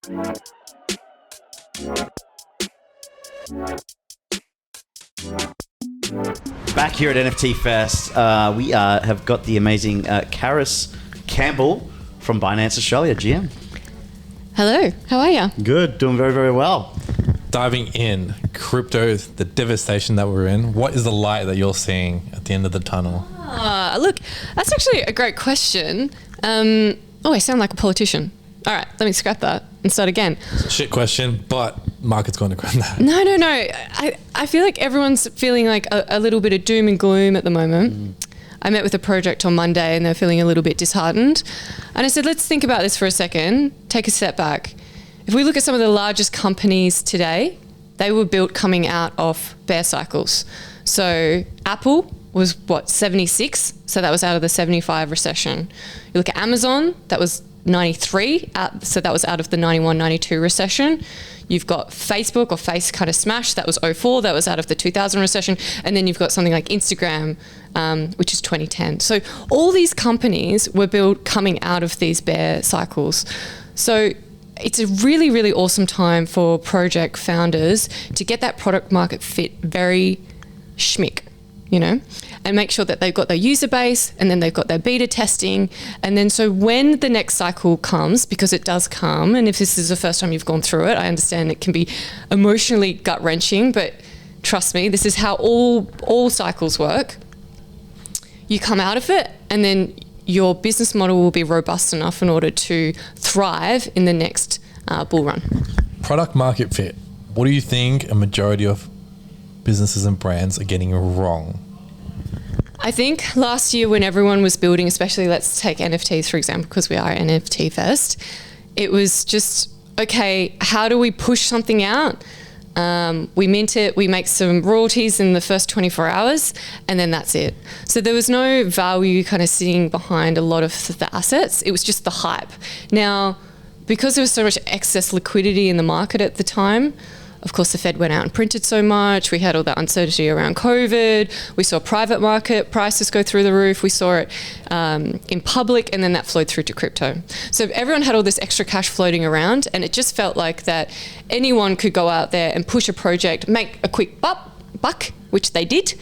Back here at NFT Fest, we have got the amazing Charis Campbell from Binance Australia, GM. Hello, how are you? Good, doing very, very well. Diving in, crypto, the devastation that we're in, what is the light that you're seeing at the end of the tunnel? Look, that's actually a great question. I sound like a politician. All right, let me scrap that and start again. Shit question, but market's going to grab that. No. I feel like everyone's feeling like a little bit of doom and gloom at the moment. I met with a project on Monday and they're feeling a little bit disheartened. And I said, let's think about this for a second, take a step back. If we look at some of the largest companies today, they were built coming out of bear cycles. So Apple was 76? So that was out of the 75 recession. You look at Amazon, that was 93, so that was out of the 91, 92 recession. You've got Facebook, or Face kind of smash, that was 04, that was out of the 2000 recession. And then you've got something like Instagram, which is 2010. So all these companies were built coming out of these bear cycles. So it's a really, really awesome time for project founders to get that product market fit very schmick, and make sure that they've got their user base and then they've got their beta testing. And then so when the next cycle comes, because it does come, and if this is the first time you've gone through it, I understand it can be emotionally gut-wrenching, but trust me, this is how all cycles work. You come out of it and then your business model will be robust enough in order to thrive in the next bull run. Product market fit. What do you think a majority of businesses and brands are getting wrong? I think last year when everyone was building, especially let's take NFTs for example, because we are NFT Fest, it was just, okay, how do we push something out? We mint it, we make some royalties in the first 24 hours, and then that's it. So there was no value kind of sitting behind a lot of the assets. It was just the hype. Now, because there was so much excess liquidity in the market at the time, of course, the Fed went out and printed so much. We had all that uncertainty around COVID. We saw private market prices go through the roof. We saw it in public, and then that flowed through to crypto. So everyone had all this extra cash floating around, and it just felt like that anyone could go out there and push a project, make a quick buck, which they did,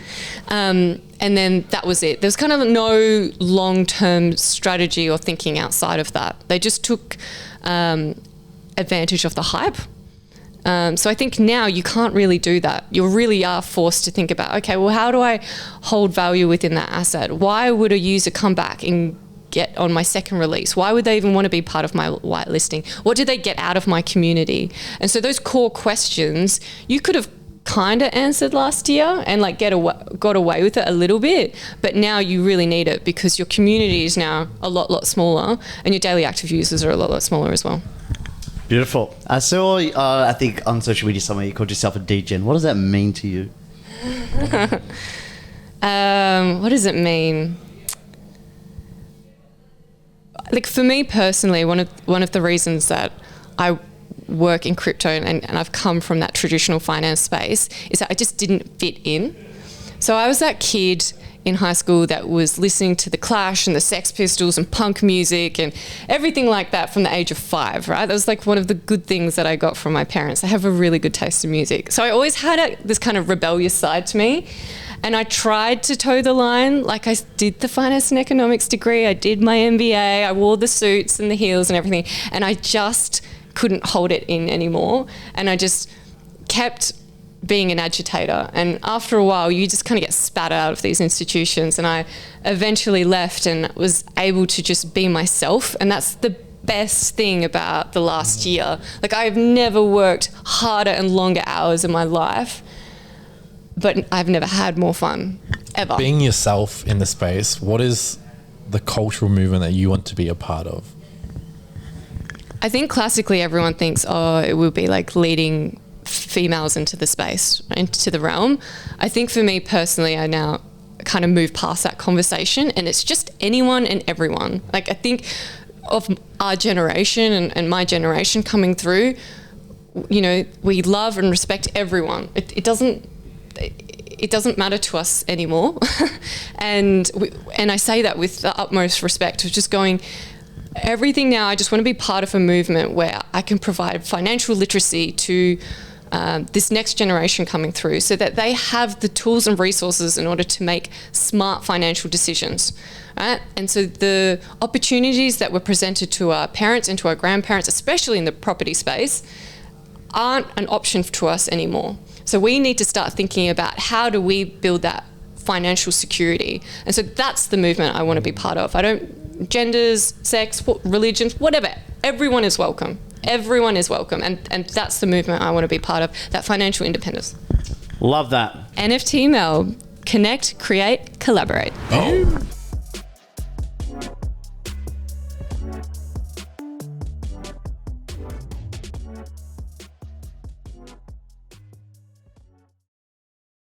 and then that was it. There was kind of no long-term strategy or thinking outside of that. They just took advantage of the hype. So I think now you can't really do that. You really are forced to think about, okay, well, how do I hold value within that asset? Why would a user come back and get on my second release? Why would they even want to be part of my whitelisting? What do they get out of my community? And so those core questions you could have kind of answered last year and got away with it a little bit, but now you really need it because your community is now a lot smaller and your daily active users are a lot smaller as well. Beautiful. I saw, I think on social media somewhere you called yourself a degen. What does that mean to you? What does it mean? Like for me personally, one of the reasons that I work in crypto and I've come from that traditional finance space is that I just didn't fit in. So I was that kid in high school that was listening to The Clash and the Sex Pistols and punk music and everything like that from the age of 5, right? That was like one of the good things that I got from my parents. I have a really good taste in music. So I always had this kind of rebellious side to me. And I tried to toe the line. Like I did the finance and economics degree. I did my MBA. I wore the suits and the heels and everything. And I just couldn't hold it in anymore. And I just kept being an agitator, and after a while you just kind of get spat out of these institutions, and I eventually left and was able to just be myself, and that's the best thing about the last year. Like I've never worked harder and longer hours in my life, but I've never had more fun ever. Being yourself in the space, what is the cultural movement that you want to be a part of? I think classically everyone thinks, it will be like leading females into the space, into the realm. I think for me personally, I now kind of move past that conversation, and it's just anyone and everyone. Like I think of our generation and my generation coming through, we love and respect everyone. It doesn't matter to us anymore. and I say that with the utmost respect of just going, everything now, I just want to be part of a movement where I can provide financial literacy to this next generation coming through so that they have the tools and resources in order to make smart financial decisions. Right? And so the opportunities that were presented to our parents and to our grandparents, especially in the property space, aren't an option to us anymore. So we need to start thinking about how do we build that financial security. And so that's the movement I want to be part of. Genders, sex, religions, whatever, everyone is welcome. Everyone is welcome. And that's the movement I want to be part of, that financial independence. Love that. NFT MELB. Connect, create, collaborate. Oh.